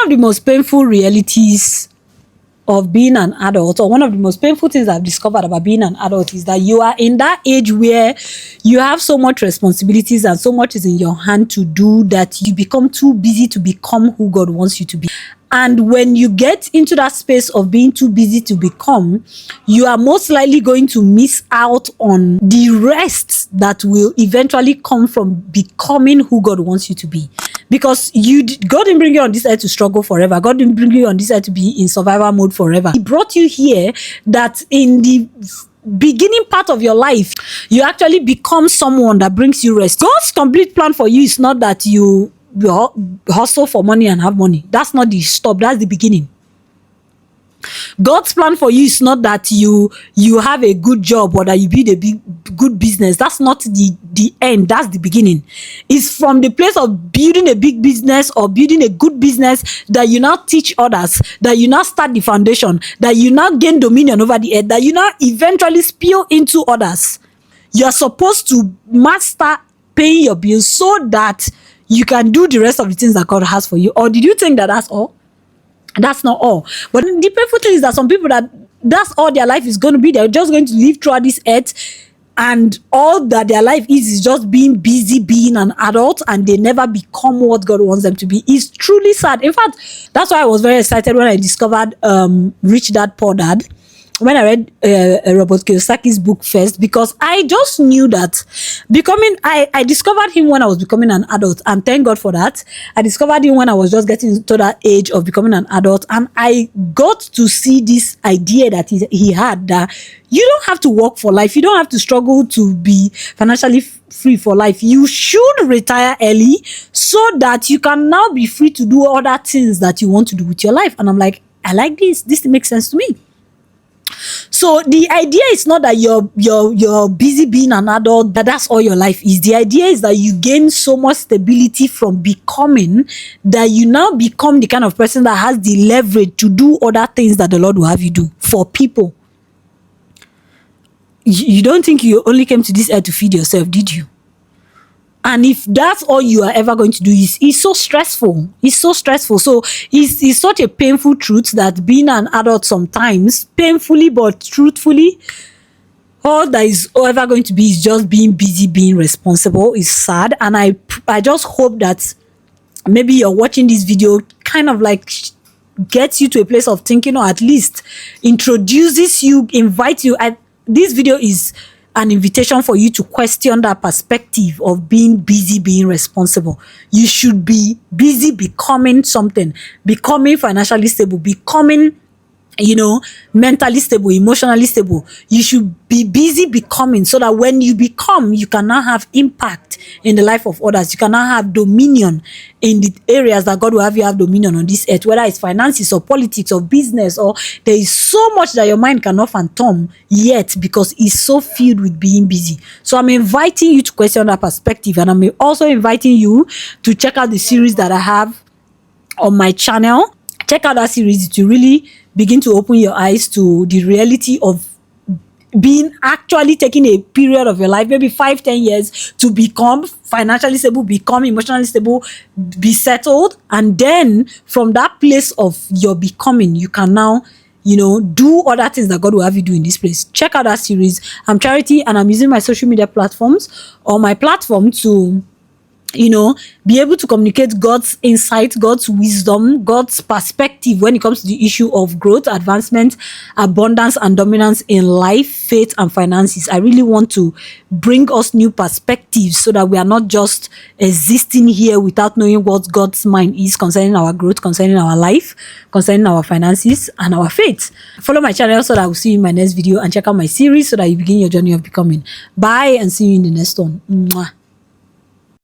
of the most painful realities of being an adult, or one of the most painful things I've discovered about being an adult, is that you are in that age where you have so much responsibilities and so much is in your hand to do that you become too busy to become who God wants you to be. And when you get into that space of being too busy to become, you are most likely going to miss out on the rest that will eventually come from becoming who God wants you to be. Because God didn't bring you on this earth to struggle forever. God didn't bring you on this earth to be in survival mode forever. He brought you here that in the beginning part of your life, you actually become someone that brings you rest. God's complete plan for you is not that you hustle for money and have money. That's not the stop. That's the beginning. God's plan for you is not that you have a good job or that you build a good business. That's not the end. That's the beginning. It's from the place of building a big business or building a good business that you now teach others, that you now start the foundation, that you now gain dominion over the earth, that you now eventually spill into others. You're supposed to master paying your bills so that you can do the rest of the things that God has for you. Or did you think that that's all? That's not all. But the painful thing is that some people, that's all their life is going to be. They're just going to live throughout this earth, and all that their life is just being busy being an adult, and they never become what God wants them to be. It's truly sad. In fact, that's why I was very excited when I discovered Rich Dad Poor Dad, when I read Robert Kiyosaki's book first, because I just knew that I discovered him when I was becoming an adult, and thank God for that. I discovered him when I was just getting to that age of becoming an adult, and I got to see this idea that he had, that you don't have to work for life. You don't have to struggle to be financially free for life. You should retire early so that you can now be free to do other things that you want to do with your life. And I'm like, I like this. This makes sense to me. So the idea is not that you're busy being an adult, that's all your life is. The idea is that you gain so much stability from becoming, that you now become the kind of person that has the leverage to do other things that the Lord will have you do for people. You don't think you only came to this earth to feed yourself, did you? And if that's all you are ever going to do, it's so stressful. It's so stressful. So it's such a painful truth that being an adult sometimes, painfully but truthfully, all that is ever going to be is just being busy, being responsible. Is sad. And I just hope that maybe you're watching this video kind of like gets you to a place of thinking, or at least introduces you, invites you. This video is an invitation for you to question that perspective of being busy, being responsible. You should be busy becoming something, becoming financially stable, becoming, mentally stable, emotionally stable. You should be busy becoming, so that when you become, you can now have impact in the life of others. You can now have dominion in the areas that God will have you have dominion on this earth, whether it's finances or politics or business, or there is so much that your mind cannot fathom yet because it's so filled with being busy. So I'm inviting you to question that perspective, and I'm also inviting you to check out the series that I have on my channel. Check out that series to really begin to open your eyes to the reality of being actually taking a period of your life, maybe 5-10 years, to become financially stable, become emotionally stable, be settled. And then from that place of your becoming, you can now, do other things that God will have you do in this place. Check out that series. I'm Charity, and I'm using my social media platforms or my platform to be able to communicate God's insight, God's wisdom, God's perspective when it comes to the issue of growth, advancement, abundance, and dominance in life, faith, and finances. I really want to bring us new perspectives so that we are not just existing here without knowing what God's mind is concerning our growth, concerning our life, concerning our finances, and our faith. Follow my channel so that I will see you in my next video, and check out my series so that you begin your journey of becoming. Bye, and see you in the next one. Mwah.